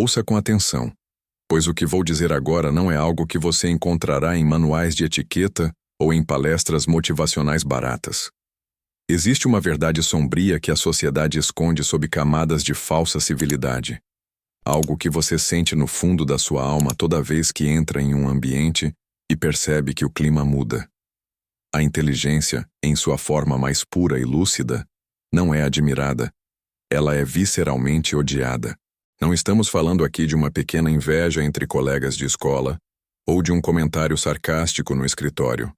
Ouça com atenção, pois o que vou dizer agora não é algo que você encontrará em manuais de etiqueta ou em palestras motivacionais baratas. Existe uma verdade sombria que a sociedade esconde sob camadas de falsa civilidade. Algo que você sente no fundo da sua alma toda vez que entra em um ambiente e percebe que o clima muda. A inteligência, em sua forma mais pura e lúcida, não é admirada, ela é visceralmente odiada. Não estamos falando aqui de uma pequena inveja entre colegas de escola ou de um comentário sarcástico no escritório.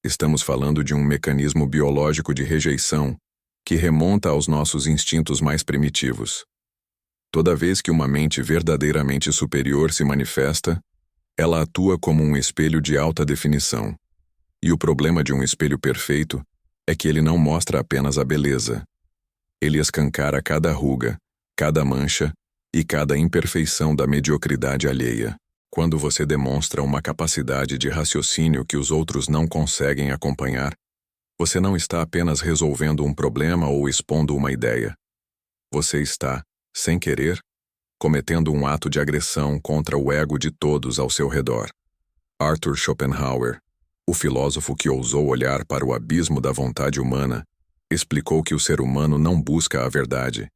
Estamos falando de um mecanismo biológico de rejeição que remonta aos nossos instintos mais primitivos. Toda vez que uma mente verdadeiramente superior se manifesta, ela atua como um espelho de alta definição. E o problema de um espelho perfeito é que ele não mostra apenas a beleza. Ele escancara cada ruga, cada mancha e cada imperfeição da mediocridade alheia. Quando você demonstra uma capacidade de raciocínio que os outros não conseguem acompanhar, você não está apenas resolvendo um problema ou expondo uma ideia. Você está, sem querer, cometendo um ato de agressão contra o ego de todos ao seu redor. Arthur Schopenhauer, o filósofo que ousou olhar para o abismo da vontade humana, explicou que o ser humano não busca a verdade,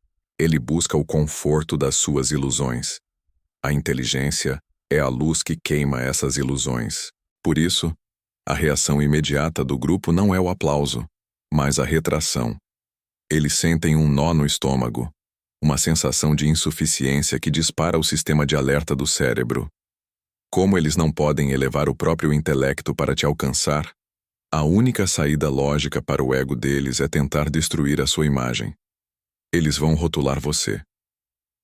ele busca o conforto das suas ilusões. A inteligência é a luz que queima essas ilusões. Por isso, a reação imediata do grupo não é o aplauso, mas a retração. Eles sentem um nó no estômago, uma sensação de insuficiência que dispara o sistema de alerta do cérebro. Como eles não podem elevar o próprio intelecto para te alcançar, a única saída lógica para o ego deles é tentar destruir a sua imagem. Eles vão rotular você.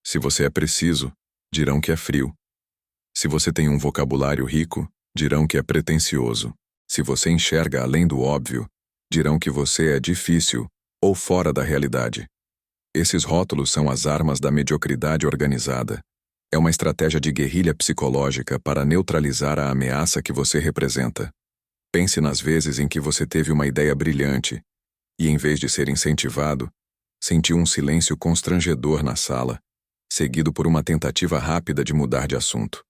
Se você é preciso, dirão que é frio. Se você tem um vocabulário rico, dirão que é pretensioso. Se você enxerga além do óbvio, dirão que você é difícil ou fora da realidade. Esses rótulos são as armas da mediocridade organizada. É uma estratégia de guerrilha psicológica para neutralizar a ameaça que você representa. Pense nas vezes em que você teve uma ideia brilhante e, em vez de ser incentivado, sentiu um silêncio constrangedor na sala, seguido por uma tentativa rápida de mudar de assunto.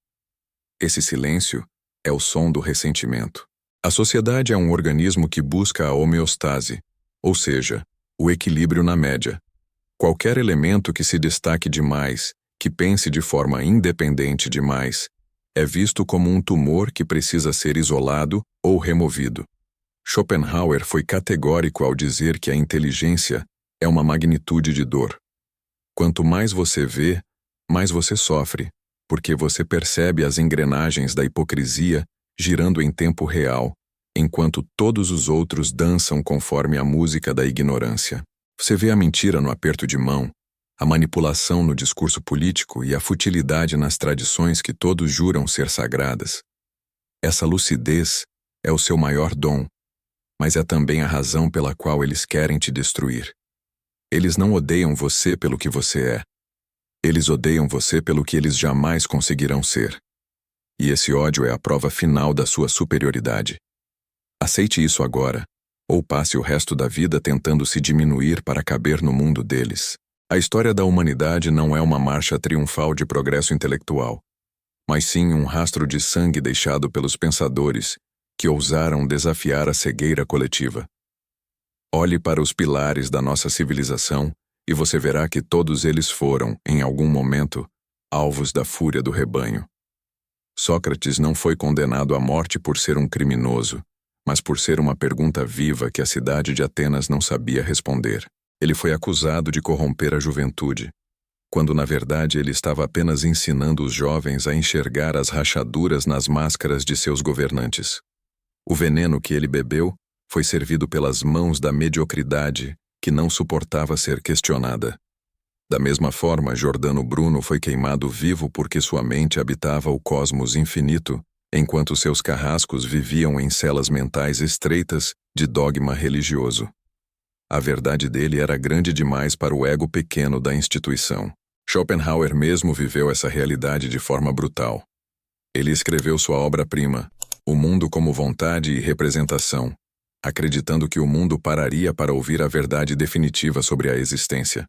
Esse silêncio é o som do ressentimento. A sociedade é um organismo que busca a homeostase, ou seja, o equilíbrio na média. Qualquer elemento que se destaque demais, que pense de forma independente demais, é visto como um tumor que precisa ser isolado ou removido. Schopenhauer foi categórico ao dizer que a inteligência é uma magnitude de dor. Quanto mais você vê, mais você sofre, porque você percebe as engrenagens da hipocrisia girando em tempo real, enquanto todos os outros dançam conforme a música da ignorância. Você vê a mentira no aperto de mão, a manipulação no discurso político e a futilidade nas tradições que todos juram ser sagradas. Essa lucidez é o seu maior dom, mas é também a razão pela qual eles querem te destruir. Eles não odeiam você pelo que você é. Eles odeiam você pelo que eles jamais conseguirão ser. E esse ódio é a prova final da sua superioridade. Aceite isso agora, ou passe o resto da vida tentando se diminuir para caber no mundo deles. A história da humanidade não é uma marcha triunfal de progresso intelectual, mas sim um rastro de sangue deixado pelos pensadores que ousaram desafiar a cegueira coletiva. Olhe para os pilares da nossa civilização e você verá que todos eles foram, em algum momento, alvos da fúria do rebanho. Sócrates não foi condenado à morte por ser um criminoso, mas por ser uma pergunta viva que a cidade de Atenas não sabia responder. Ele foi acusado de corromper a juventude, quando na verdade ele estava apenas ensinando os jovens a enxergar as rachaduras nas máscaras de seus governantes. O veneno que ele bebeu foi servido pelas mãos da mediocridade que não suportava ser questionada. Da mesma forma, Giordano Bruno foi queimado vivo porque sua mente habitava o cosmos infinito, enquanto seus carrascos viviam em celas mentais estreitas de dogma religioso. A verdade dele era grande demais para o ego pequeno da instituição. Schopenhauer mesmo viveu essa realidade de forma brutal. Ele escreveu sua obra-prima, O Mundo como Vontade e Representação, acreditando que o mundo pararia para ouvir a verdade definitiva sobre a existência.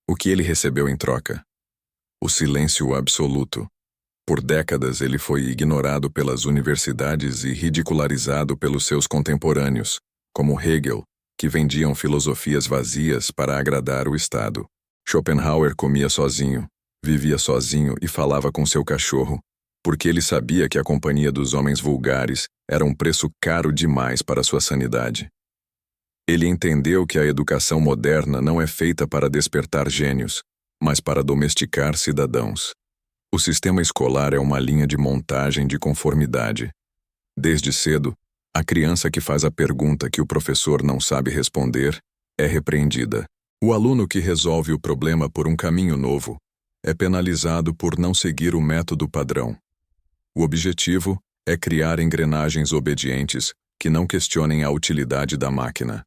O que ele recebeu em troca? O silêncio absoluto. Por décadas ele foi ignorado pelas universidades e ridicularizado pelos seus contemporâneos, como Hegel, que vendiam filosofias vazias para agradar o Estado. Schopenhauer comia sozinho, vivia sozinho e falava com seu cachorro, porque ele sabia que a companhia dos homens vulgares era um preço caro demais para sua sanidade. Ele entendeu que a educação moderna não é feita para despertar gênios, mas para domesticar cidadãos. O sistema escolar é uma linha de montagem de conformidade. Desde cedo, a criança que faz a pergunta que o professor não sabe responder é repreendida. O aluno que resolve o problema por um caminho novo é penalizado por não seguir o método padrão. O objetivo é criar engrenagens obedientes que não questionem a utilidade da máquina.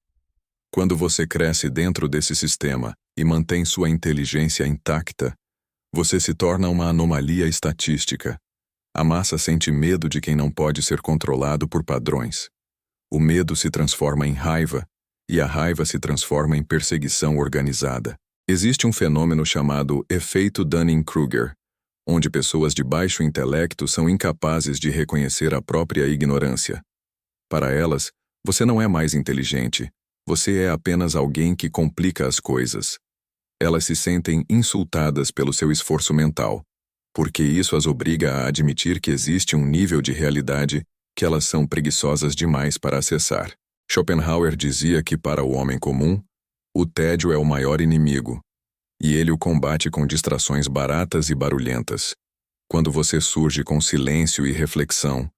Quando você cresce dentro desse sistema e mantém sua inteligência intacta, você se torna uma anomalia estatística. A massa sente medo de quem não pode ser controlado por padrões. O medo se transforma em raiva, e a raiva se transforma em perseguição organizada. Existe um fenômeno chamado efeito Dunning-Kruger, onde pessoas de baixo intelecto são incapazes de reconhecer a própria ignorância. Para elas, você não é mais inteligente, você é apenas alguém que complica as coisas. Elas se sentem insultadas pelo seu esforço mental, porque isso as obriga a admitir que existe um nível de realidade que elas são preguiçosas demais para acessar. Schopenhauer dizia que para o homem comum, o tédio é o maior inimigo, e ele o combate com distrações baratas e barulhentas. Quando você surge com silêncio e reflexão,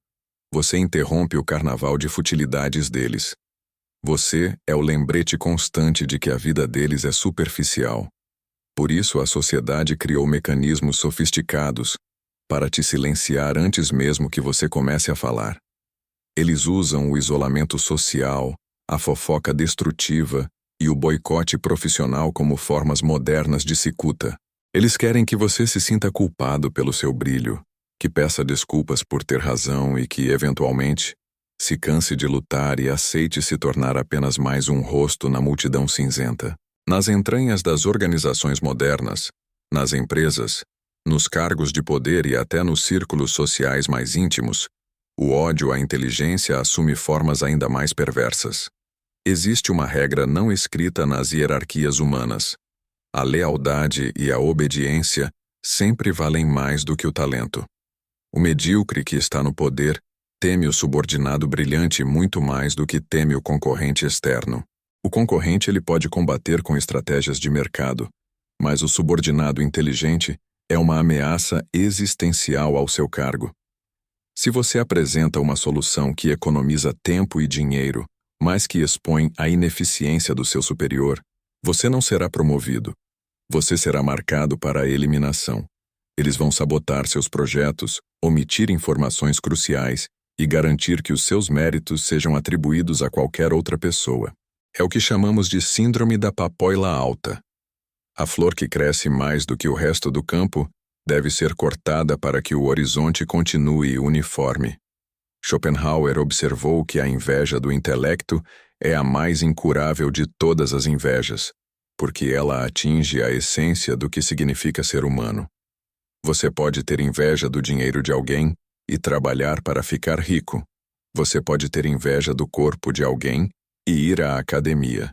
você interrompe o carnaval de futilidades deles. Você é o lembrete constante de que a vida deles é superficial. Por isso a sociedade criou mecanismos sofisticados para te silenciar antes mesmo que você comece a falar. Eles usam o isolamento social, a fofoca destrutiva e o boicote profissional como formas modernas de cicuta. Eles querem que você se sinta culpado pelo seu brilho, que peça desculpas por ter razão e que, eventualmente, se canse de lutar e aceite se tornar apenas mais um rosto na multidão cinzenta. Nas entranhas das organizações modernas, nas empresas, nos cargos de poder e até nos círculos sociais mais íntimos, o ódio à inteligência assume formas ainda mais perversas. Existe uma regra não escrita nas hierarquias humanas. A lealdade e a obediência sempre valem mais do que o talento. O medíocre que está no poder teme o subordinado brilhante muito mais do que teme o concorrente externo. O concorrente ele pode combater com estratégias de mercado, mas o subordinado inteligente é uma ameaça existencial ao seu cargo. Se você apresenta uma solução que economiza tempo e dinheiro, mas que expõe a ineficiência do seu superior, você não será promovido. Você será marcado para a eliminação. Eles vão sabotar seus projetos, omitir informações cruciais e garantir que os seus méritos sejam atribuídos a qualquer outra pessoa. É o que chamamos de síndrome da papoila alta. A flor que cresce mais do que o resto do campo deve ser cortada para que o horizonte continue uniforme. Schopenhauer observou que a inveja do intelecto é a mais incurável de todas as invejas, porque ela atinge a essência do que significa ser humano. Você pode ter inveja do dinheiro de alguém e trabalhar para ficar rico. Você pode ter inveja do corpo de alguém e ir à academia.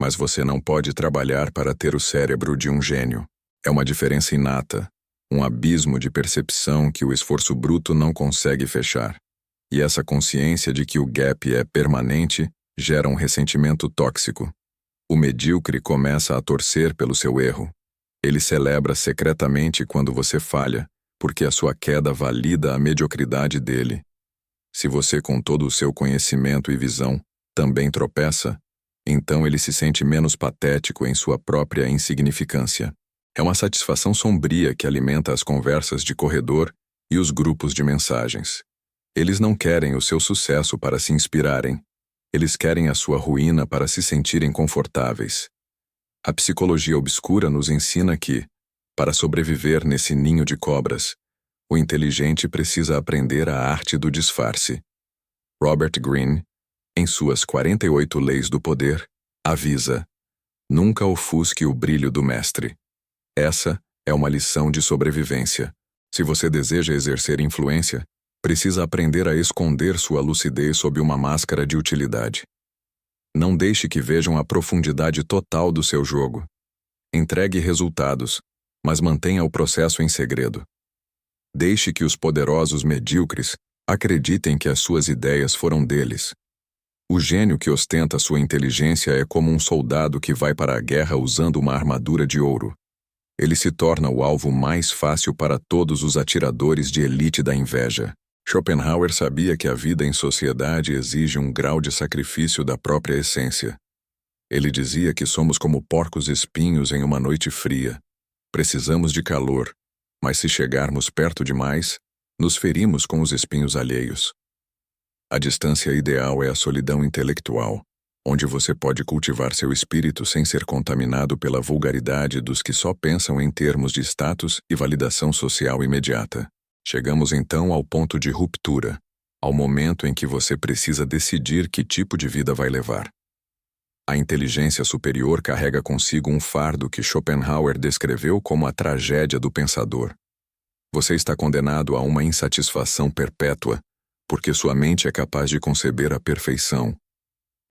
Mas você não pode trabalhar para ter o cérebro de um gênio. É uma diferença inata, um abismo de percepção que o esforço bruto não consegue fechar. E essa consciência de que o gap é permanente gera um ressentimento tóxico. O medíocre começa a torcer pelo seu erro. Ele celebra secretamente quando você falha, porque a sua queda valida a mediocridade dele. Se você, com todo o seu conhecimento e visão, também tropeça, então ele se sente menos patético em sua própria insignificância. É uma satisfação sombria que alimenta as conversas de corredor e os grupos de mensagens. Eles não querem o seu sucesso para se inspirarem. Eles querem a sua ruína para se sentirem confortáveis. A psicologia obscura nos ensina que, para sobreviver nesse ninho de cobras, o inteligente precisa aprender a arte do disfarce. Robert Greene, em suas 48 Leis do Poder, avisa: nunca ofusque o brilho do mestre. Essa É uma lição de sobrevivência. Se você deseja exercer influência, precisa aprender a esconder sua lucidez sob uma máscara de utilidade. Não deixe que vejam a profundidade total do seu jogo. Entregue resultados, mas mantenha o processo em segredo. Deixe que os poderosos medíocres acreditem que as suas ideias foram deles. O gênio que ostenta sua inteligência é como um soldado que vai para a guerra usando uma armadura de ouro. Ele se torna o alvo mais fácil para todos os atiradores de elite da inveja. Schopenhauer sabia que a vida em sociedade exige um grau de sacrifício da própria essência. Ele dizia que somos como porcos espinhos em uma noite fria. Precisamos de calor, mas se chegarmos perto demais, nos ferimos com os espinhos alheios. A distância ideal é a solidão intelectual, onde você pode cultivar seu espírito sem ser contaminado pela vulgaridade dos que só pensam em termos de status e validação social imediata. Chegamos então ao ponto de ruptura, ao momento em que você precisa decidir que tipo de vida vai levar. A inteligência superior carrega consigo um fardo que Schopenhauer descreveu como a tragédia do pensador. Você está condenado a uma insatisfação perpétua, porque sua mente é capaz de conceber a perfeição,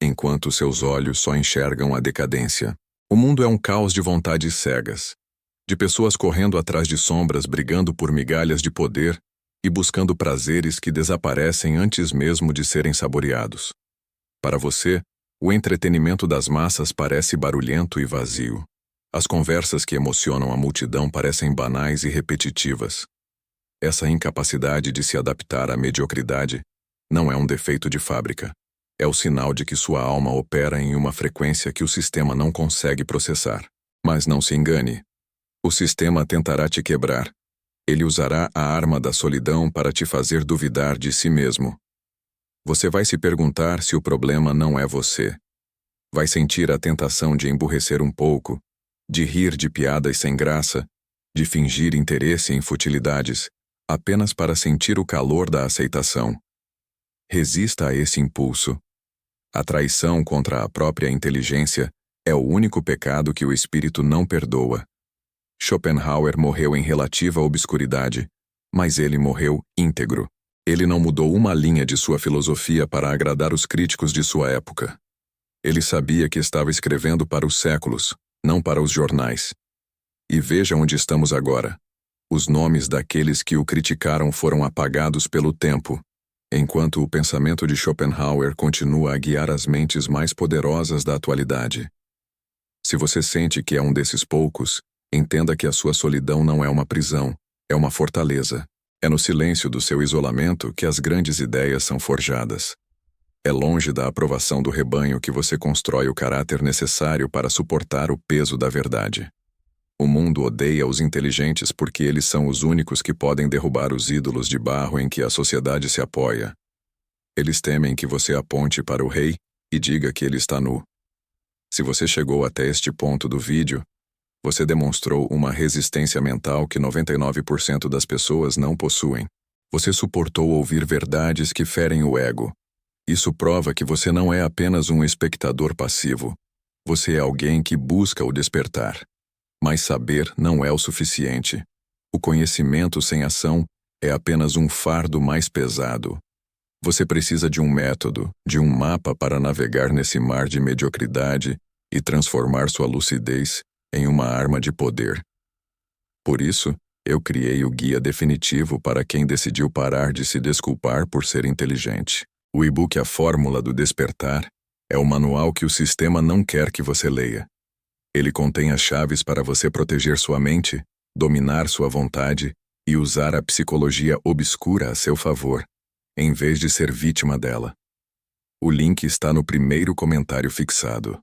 enquanto seus olhos só enxergam a decadência. O mundo é um caos de vontades cegas, de pessoas correndo atrás de sombras, brigando por migalhas de poder e buscando prazeres que desaparecem antes mesmo de serem saboreados. Para você, o entretenimento das massas parece barulhento e vazio. As conversas que emocionam a multidão parecem banais e repetitivas. Essa incapacidade de se adaptar à mediocridade não é um defeito de fábrica. É o sinal de que sua alma opera em uma frequência que o sistema não consegue processar. Mas não se engane. O sistema tentará te quebrar. Ele usará a arma da solidão para te fazer duvidar de si mesmo. Você vai se perguntar se o problema não é você. Vai sentir a tentação de emburrecer um pouco, de rir de piadas sem graça, de fingir interesse em futilidades, apenas para sentir o calor da aceitação. Resista a esse impulso. A traição contra a própria inteligência é o único pecado que o espírito não perdoa. Schopenhauer morreu em relativa obscuridade, mas ele morreu íntegro. Ele não mudou uma linha de sua filosofia para agradar os críticos de sua época. Ele sabia que estava escrevendo para os séculos, não para os jornais. E veja onde estamos agora. Os nomes daqueles que o criticaram foram apagados pelo tempo, enquanto o pensamento de Schopenhauer continua a guiar as mentes mais poderosas da atualidade. Se você sente que é um desses poucos, entenda que a sua solidão não é uma prisão, é uma fortaleza. É no silêncio do seu isolamento que as grandes ideias são forjadas. É longe da aprovação do rebanho que você constrói o caráter necessário para suportar o peso da verdade. O mundo odeia os inteligentes porque eles são os únicos que podem derrubar os ídolos de barro em que a sociedade se apoia. Eles temem que você aponte para o rei e diga que ele está nu. Se você chegou até este ponto do vídeo, você demonstrou uma resistência mental que 99% das pessoas não possuem. Você suportou ouvir verdades que ferem o ego. Isso prova que você não é apenas um espectador passivo. Você é alguém que busca o despertar. Mas saber não é o suficiente. O conhecimento sem ação é apenas um fardo mais pesado. Você precisa de um método, de um mapa para navegar nesse mar de mediocridade e transformar sua lucidez em uma arma de poder. Por isso, eu criei o guia definitivo para quem decidiu parar de se desculpar por ser inteligente. O e-book A Fórmula do Despertar é o manual que o sistema não quer que você leia. Ele contém as chaves para você proteger sua mente, dominar sua vontade e usar a psicologia obscura a seu favor, em vez de ser vítima dela. O link está no primeiro comentário fixado.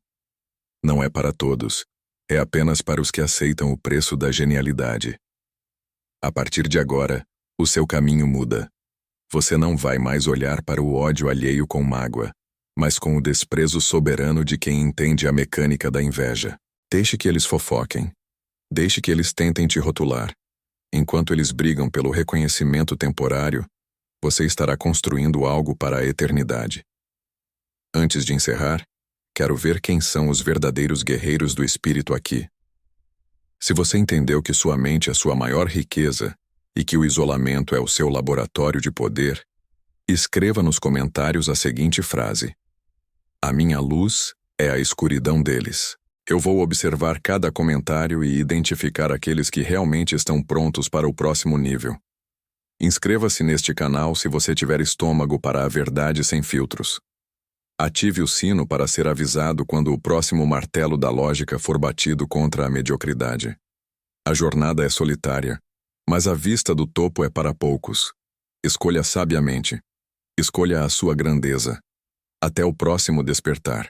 Não é para todos. É apenas para os que aceitam o preço da genialidade. A partir de agora, o seu caminho muda. Você não vai mais olhar para o ódio alheio com mágoa, mas com o desprezo soberano de quem entende a mecânica da inveja. Deixe que eles fofoquem. Deixe que eles tentem te rotular. Enquanto eles brigam pelo reconhecimento temporário, você estará construindo algo para a eternidade. Antes de encerrar, quero ver quem são os verdadeiros guerreiros do espírito aqui. Se você entendeu que sua mente é sua maior riqueza e que o isolamento é o seu laboratório de poder, escreva nos comentários a seguinte frase: a minha luz é a escuridão deles. Eu vou observar cada comentário e identificar aqueles que realmente estão prontos para o próximo nível. Inscreva-se neste canal se você tiver estômago para a verdade sem filtros. Ative o sino para ser avisado quando o próximo martelo da lógica for batido contra a mediocridade. A jornada é solitária, mas a vista do topo é para poucos. Escolha sabiamente. Escolha a sua grandeza. Até o próximo despertar.